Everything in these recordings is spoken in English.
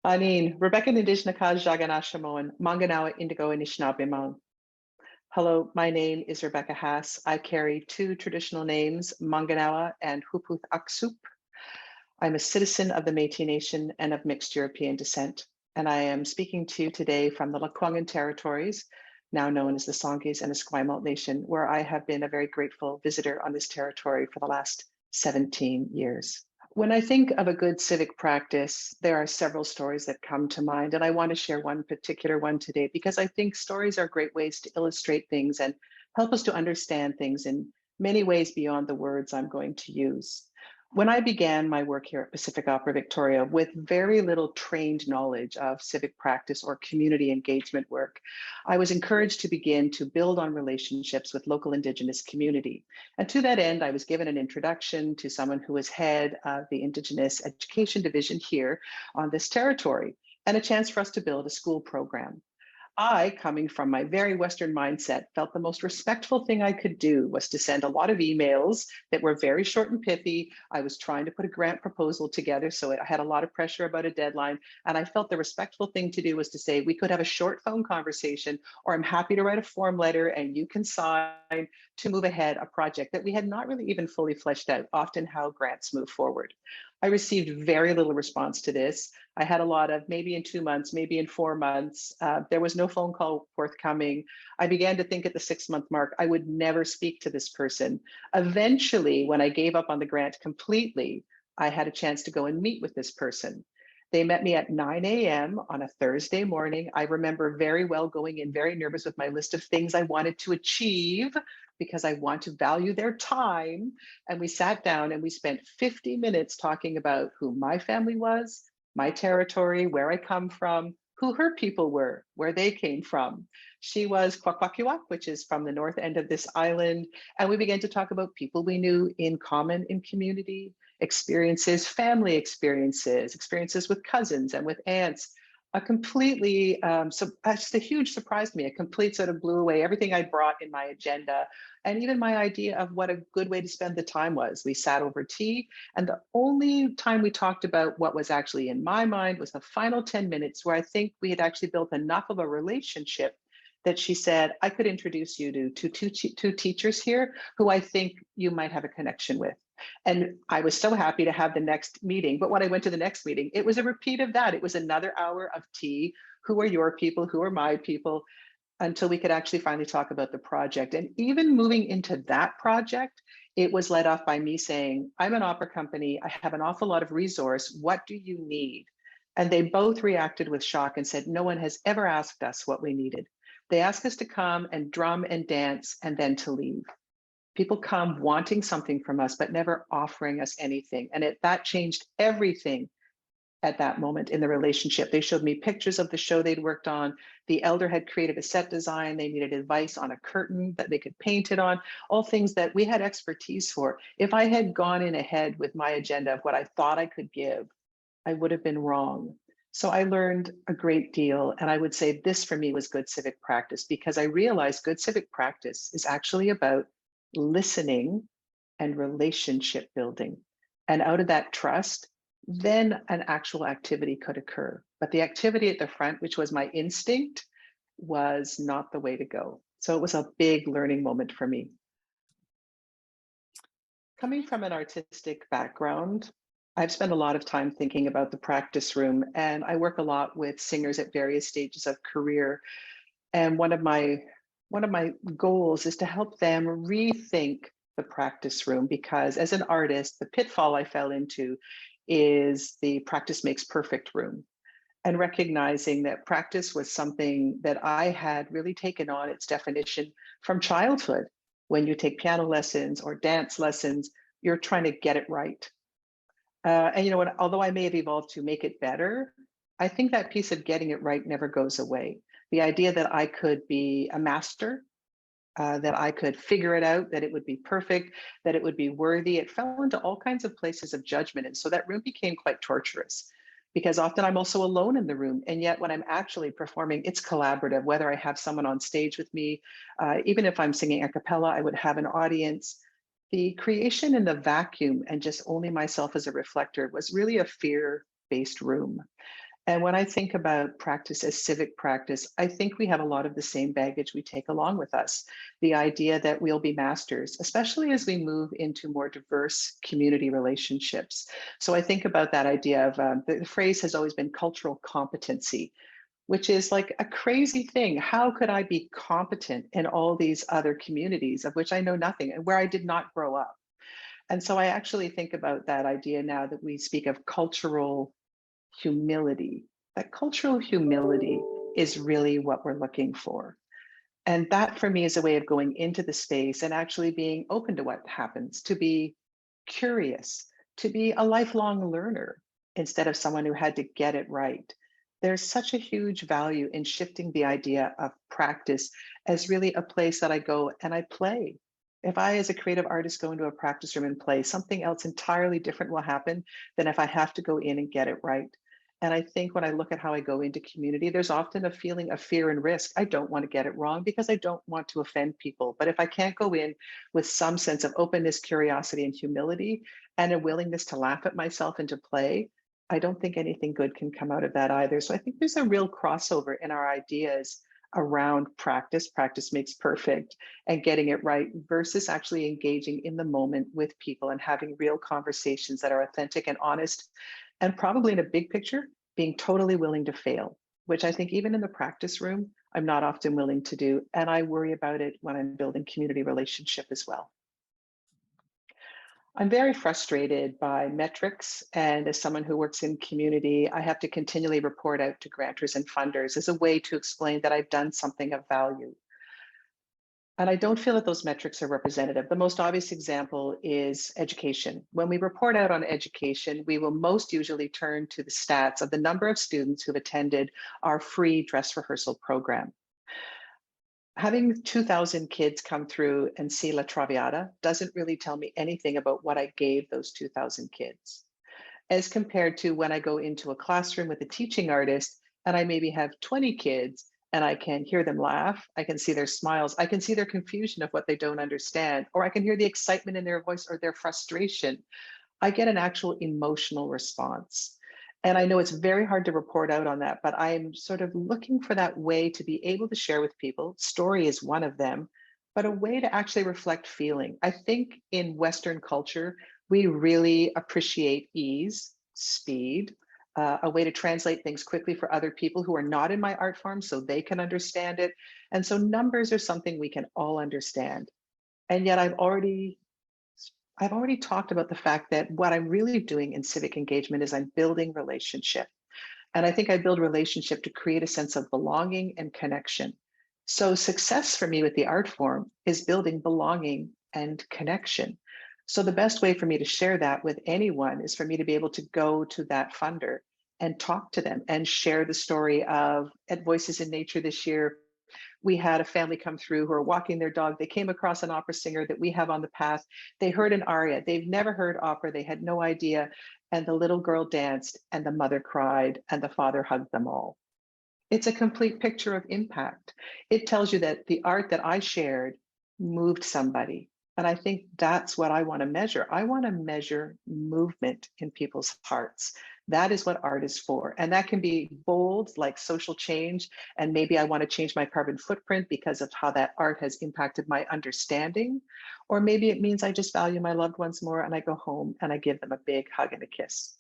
Anin, Rebecca Nindishnaka Jaganashamoan, Manganawa Indigo Anishinaabe. Hello, my name is Rebecca Haas. I carry two traditional names, Manganawa and Huputh Aksup. I'm a citizen of the Métis Nation and of mixed European descent, and I am speaking to you today from the Lekwungen territories, now known as the Songhees and Esquimalt Nation, where I have been a very grateful visitor on this territory for the last 17 years. When I think of a good civic practice, there are several stories that come to mind, and I want to share one particular one today because I think stories are great ways to illustrate things and help us to understand things in many ways beyond the words I'm going to use. When I began my work here at Pacific Opera Victoria with very little trained knowledge of civic practice or community engagement work, I was encouraged to begin to build on relationships with local Indigenous community. And to that end, I was given an introduction to someone who was head of the Indigenous Education Division here on this territory, and a chance for us to build a school program. I, coming from my very Western mindset, felt the most respectful thing I could do was to send a lot of emails that were very short and pithy. I was trying to put a grant proposal together, so I had a lot of pressure about a deadline. And I felt the respectful thing to do was to say, we could have a short phone conversation, or I'm happy to write a form letter and you can sign to move ahead a project that we had not really even fully fleshed out, often how grants move forward. I received very little response to this. I had a lot of maybe in 2 months, maybe in 4 months. There was no phone call forthcoming. I began to think at the 6-month mark, I would never speak to this person. Eventually, when I gave up on the grant completely, I had a chance to go and meet with this person. They met me at 9 a.m. on a Thursday morning. I remember very well going in very nervous with my list of things I wanted to achieve because I want to value their time. And we sat down and we spent 50 minutes talking about who my family was, my territory, where I come from, who her people were, where they came from. She was Kwakwakiwak, which is from the north end of this island. And we began to talk about people we knew in common in community, experiences, family experiences, experiences with cousins and with aunts. A completely, just a huge surprise to me, a complete sort of blew away everything I brought in my agenda and even my idea of what a good way to spend the time was. We sat over tea, and the only time we talked about what was actually in my mind was the final 10 minutes where I think we had actually built enough of a relationship that she said, I could introduce you to two teachers here who I think you might have a connection with. And I was so happy to have the next meeting. But when I went to the next meeting, it was a repeat of that. It was another hour of tea. Who are your people? Who are my people? Until we could actually finally talk about the project. And even moving into that project, it was led off by me saying, I'm an opera company. I have an awful lot of resource. What do you need? And they both reacted with shock and said, no one has ever asked us what we needed. They asked us to come and drum and dance and then to leave. People come wanting something from us, but never offering us anything. And that changed everything at that moment in the relationship. They showed me pictures of the show they'd worked on. The elder had created a set design. They needed advice on a curtain that they could paint it on, all things that we had expertise for. If I had gone in ahead with my agenda of what I thought I could give, I would have been wrong. So I learned a great deal. And I would say this for me was good civic practice, because I realized good civic practice is actually about listening and relationship building. And out of that trust, then an actual activity could occur. But the activity at the front, which was my instinct, was not the way to go. So it was a big learning moment for me. Coming from an artistic background, I've spent a lot of time thinking about the practice room, and I work a lot with singers at various stages of career. And one of my goals is to help them rethink the practice room, because as an artist, the pitfall I fell into is the practice makes perfect room, and recognizing that practice was something that I had really taken on its definition from childhood. When you take piano lessons or dance lessons, you're trying to get it right. And you know what, although I may have evolved to make it better, I think that piece of getting it right never goes away. The idea that I could be a master, that I could figure it out, that it would be perfect, that it would be worthy, it fell into all kinds of places of judgment. And so that room became quite torturous, because often I'm also alone in the room. And yet when I'm actually performing, it's collaborative, whether I have someone on stage with me, even if I'm singing a cappella, I would have an audience. The creation in the vacuum and just only myself as a reflector was really a fear-based room. And when I think about practice as civic practice, I think we have a lot of the same baggage we take along with us. The idea that we'll be masters, especially as we move into more diverse community relationships. So I think about that idea of the phrase has always been cultural competency, which is like a crazy thing. How could I be competent in all these other communities of which I know nothing and where I did not grow up? And so I actually think about that idea now that we speak of cultural humility. That cultural humility is really what we're looking for. And that for me is a way of going into the space and actually being open to what happens, to be curious, to be a lifelong learner instead of someone who had to get it right. There's such a huge value in shifting the idea of practice as really a place that I go and I play. If I, as a creative artist, go into a practice room and play, something else entirely different will happen than if I have to go in and get it right. And I think when I look at how I go into community, there's often a feeling of fear and risk. I don't want to get it wrong because I don't want to offend people. But if I can't go in with some sense of openness, curiosity, and humility, and a willingness to laugh at myself and to play, I don't think anything good can come out of that either. So I think there's a real crossover in our ideas around practice. Practice makes perfect, and getting it right versus actually engaging in the moment with people and having real conversations that are authentic and honest, and probably in a big picture, being totally willing to fail, which I think even in the practice room, I'm not often willing to do. And I worry about it when I'm building community relationship as well. I'm very frustrated by metrics. And as someone who works in community, I have to continually report out to grantors and funders as a way to explain that I've done something of value. And I don't feel that those metrics are representative. The most obvious example is education. When we report out on education, we will most usually turn to the stats of the number of students who've attended our free dress rehearsal program. Having 2,000 kids come through and see La Traviata doesn't really tell me anything about what I gave those 2,000 kids, as compared to when I go into a classroom with a teaching artist and I maybe have 20 kids and I can hear them laugh, I can see their smiles, I can see their confusion of what they don't understand, or I can hear the excitement in their voice or their frustration. I get an actual emotional response. And I know it's very hard to report out on that, but I'm sort of looking for that way to be able to share with people. Story is one of them, but a way to actually reflect feeling. I think in Western culture, we really appreciate ease, speed, a way to translate things quickly for other people who are not in my art form so they can understand it. And so numbers are something we can all understand. And yet I've already talked about the fact that what I'm really doing in civic engagement is I'm building relationship. And I think I build relationship to create a sense of belonging and connection. So success for me with the art form is building belonging and connection. So the best way for me to share that with anyone is for me to be able to go to that funder and talk to them and share the story of at Voices in Nature this year. We had a family come through who are walking their dog. They came across an opera singer that we have on the path. They heard an aria. They've never heard opera. They had no idea. And the little girl danced, and the mother cried, and the father hugged them all. It's a complete picture of impact. It tells you that the art that I shared moved somebody. And I think that's what I want to measure. I want to measure movement in people's hearts. That is what art is for. And that can be bold, like social change. And maybe I want to change my carbon footprint because of how that art has impacted my understanding. Or maybe it means I just value my loved ones more and I go home and I give them a big hug and a kiss.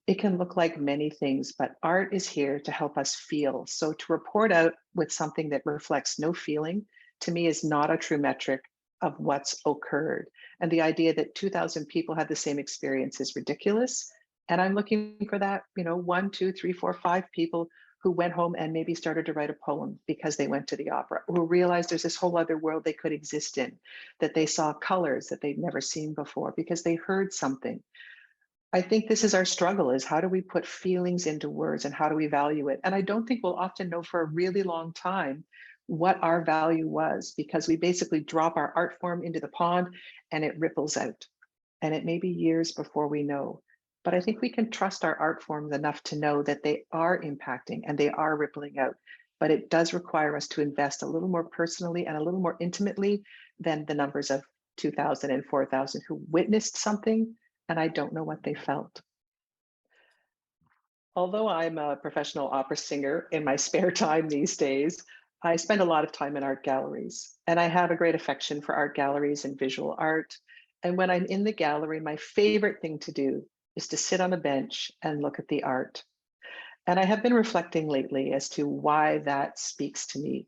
It can look like many things, but art is here to help us feel. So to report out with something that reflects no feeling, to me, is not a true metric of what's occurred. And the idea that 2,000 people had the same experience is ridiculous. And I'm looking for that, one, two, three, four, five people who went home and maybe started to write a poem because they went to the opera, who realized there's this whole other world they could exist in, that they saw colors that they'd never seen before because they heard something. I think this is our struggle, is how do we put feelings into words and how do we value it? And I don't think we'll often know for a really long time what our value was, because we basically drop our art form into the pond and it ripples out. And it may be years before we know. But I think we can trust our art forms enough to know that they are impacting and they are rippling out. But it does require us to invest a little more personally and a little more intimately than the numbers of 2,000 and 4,000 who witnessed something and I don't know what they felt. Although I'm a professional opera singer in my spare time these days, I spend a lot of time in art galleries, and I have a great affection for art galleries and visual art. And when I'm in the gallery, my favorite thing to do is to sit on a bench and look at the art. And I have been reflecting lately as to why that speaks to me.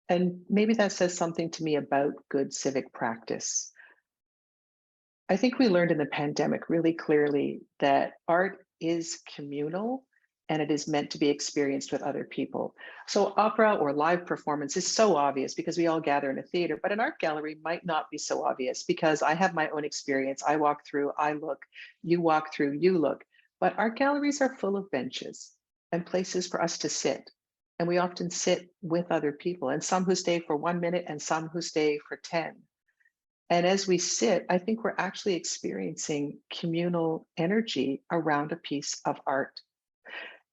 And maybe that says something to me about good civic practice. I think we learned in the pandemic really clearly that art is communal and it is meant to be experienced with other people. So, opera or live performance is so obvious because we all gather in a theater, but an art gallery might not be so obvious because I have my own experience. I walk through, I look, you walk through, you look. But art galleries are full of benches and places for us to sit. And we often sit with other people, and some who stay for 1 minute and some who stay for 10. And as we sit, I think we're actually experiencing communal energy around a piece of art.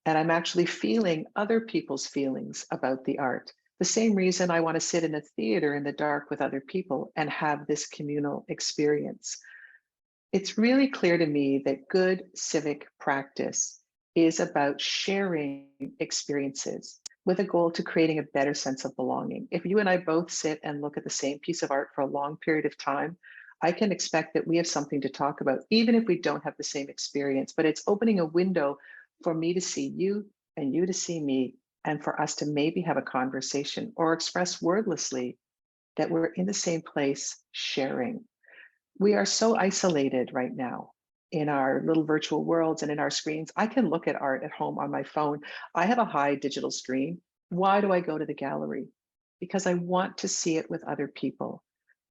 And I'm actually feeling other people's feelings about the art. The same reason I want to sit in a theater in the dark with other people and have this communal experience. It's really clear to me that good civic practice is about sharing experiences with a goal to creating a better sense of belonging. If you and I both sit and look at the same piece of art for a long period of time, I can expect that we have something to talk about, even if we don't have the same experience. But it's opening a window for me to see you and you to see me, and for us to maybe have a conversation or express wordlessly that we're in the same place sharing. We are so isolated right now in our little virtual worlds and in our screens. I can look at art at home on my phone. I have a high digital screen. Why do I go to the gallery? Because I want to see it with other people.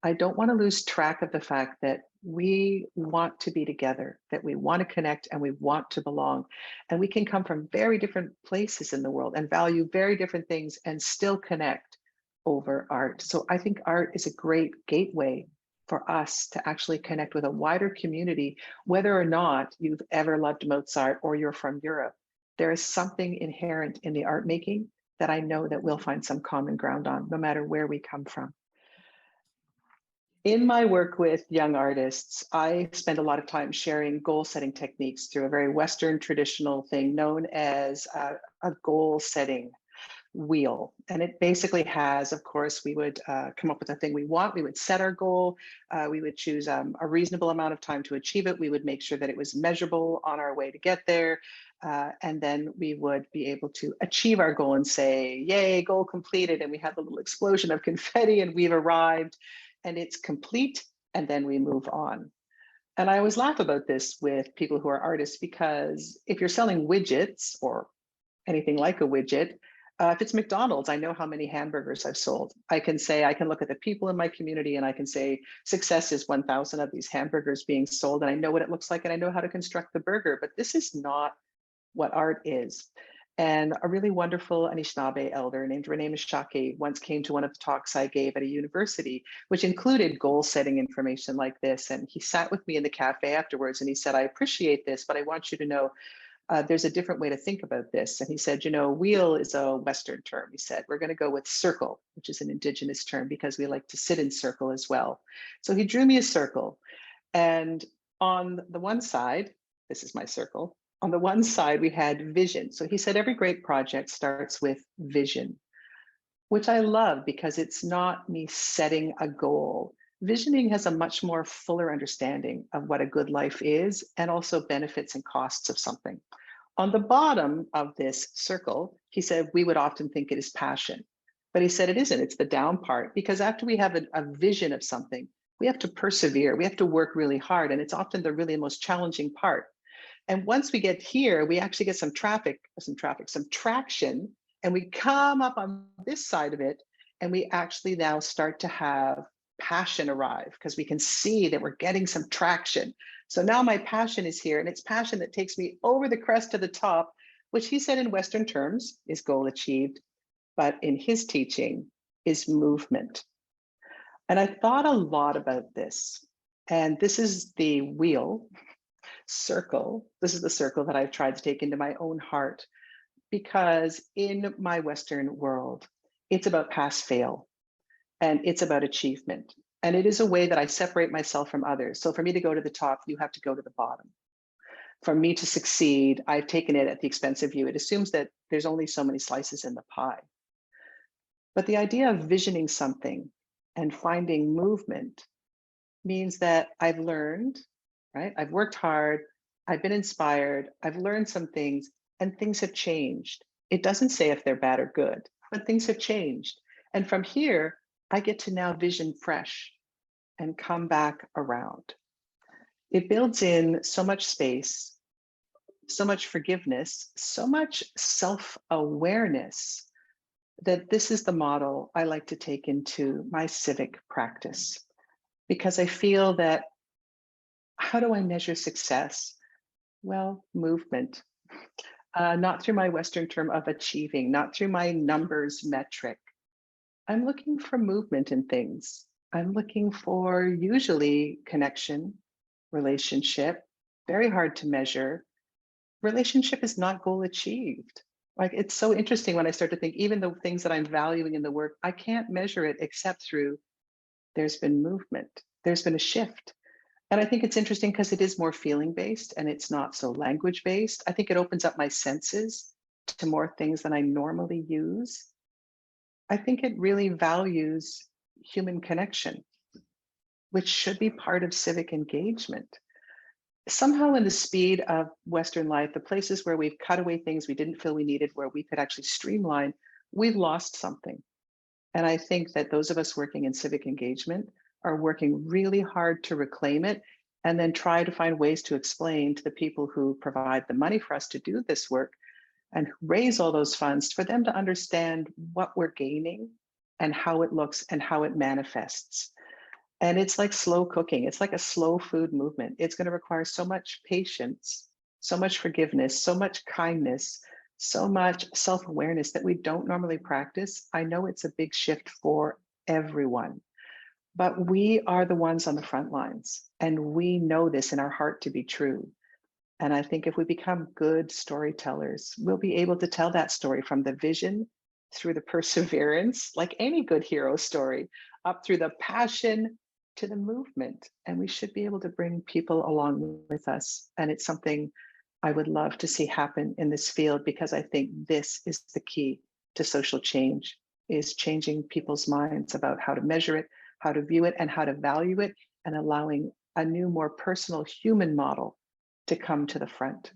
I don't want to lose track of the fact that we want to be together, that we want to connect and we want to belong. And we can come from very different places in the world and value very different things and still connect over art. So I think art is a great gateway for us to actually connect with a wider community, whether or not you've ever loved Mozart or you're from Europe. There is something inherent in the art making that I know that we'll find some common ground on, no matter where we come from. In my work with young artists, I spend a lot of time sharing goal setting techniques through a very Western traditional thing known as a goal setting wheel. And it basically has, of course, we would come up with a thing we want. We would set our goal. We would choose a reasonable amount of time to achieve it. We would make sure that it was measurable on our way to get there. And then we would be able to achieve our goal and say, yay, goal completed. And we have a little explosion of confetti and we've arrived and it's complete. And then we move on. And I always laugh about this with people who are artists because if you're selling widgets or anything like a widget, if it's McDonald's, I know how many hamburgers I've sold. I can say, I can look at the people in my community and I can say, success is 1,000 of these hamburgers being sold. And I know what it looks like and I know how to construct the burger, but this is not what art is. And a really wonderful Anishinaabe elder named Renee Mishake once came to one of the talks I gave at a university, which included goal setting information like this. And he sat with me in the cafe afterwards and he said, I appreciate this, but I want you to know there's a different way to think about this. And he said, you know, wheel is a Western term. He said, we're going to go with circle, which is an indigenous term because we like to sit in circle as well. So he drew me a circle. And on the one side, this is my circle. On the one side, we had vision. So he said, every great project starts with vision, which I love because it's not me setting a goal. Visioning has a much more fuller understanding of what a good life is and also benefits and costs of something. On the bottom of this circle, he said, we would often think it is passion, but he said it isn't, it's the down part, because after we have a vision of something, we have to persevere, we have to work really hard, and it's often the really most challenging part. And once we get here, we actually get some traction, and we come up on this side of it, and we actually now start to have passion arrive because we can see that we're getting some traction. So now my passion is here, and it's passion that takes me over the crest to the top, which he said in Western terms is goal achieved, but in his teaching is movement. And I thought a lot about this. And this is the wheel circle. This is the circle that I've tried to take into my own heart because in my Western world, it's about pass fail and it's about achievement. And it is a way that I separate myself from others. So for me to go to the top, you have to go to the bottom. For me to succeed, I've taken it at the expense of you. It assumes that there's only so many slices in the pie. But the idea of visioning something and finding movement means that I've learned, right? I've worked hard, I've been inspired, I've learned some things, and things have changed. It doesn't say if they're bad or good, but things have changed. And from here, I get to now vision fresh and come back around. It builds in so much space, so much forgiveness, so much self awareness that this is the model I like to take into my civic practice. Because I feel that, how do I measure success? Well, movement, not through my Western term of achieving, not through my numbers metric. I'm looking for movement in things. I'm looking for usually connection, relationship, very hard to measure. Relationship is not goal achieved. Like, it's so interesting when I start to think, even the things that I'm valuing in the work, I can't measure it except through there's been movement, there's been a shift. And I think it's interesting because it is more feeling based and it's not so language based. I think it opens up my senses to more things than I normally use. I think it really values human connection, which should be part of civic engagement. Somehow, in the speed of Western life, the places where we've cut away things we didn't feel we needed, where we could actually streamline, we've lost something. And I think that those of us working in civic engagement are working really hard to reclaim it and then try to find ways to explain to the people who provide the money for us to do this work and raise all those funds for them to understand what we're gaining and how it looks and how it manifests. And it's like slow cooking. It's like a slow food movement. It's going to require so much patience, so much forgiveness, so much kindness, so much self-awareness that we don't normally practice. I know it's a big shift for everyone, but we are the ones on the front lines, and we know this in our heart to be true. And I think if we become good storytellers, we'll be able to tell that story from the vision through the perseverance, like any good hero story, up through the passion to the movement. And we should be able to bring people along with us. And it's something I would love to see happen in this field, because I think this is the key to social change, is changing people's minds about how to measure it, how to view it, and how to value it, and allowing a new, more personal human model to come to the front.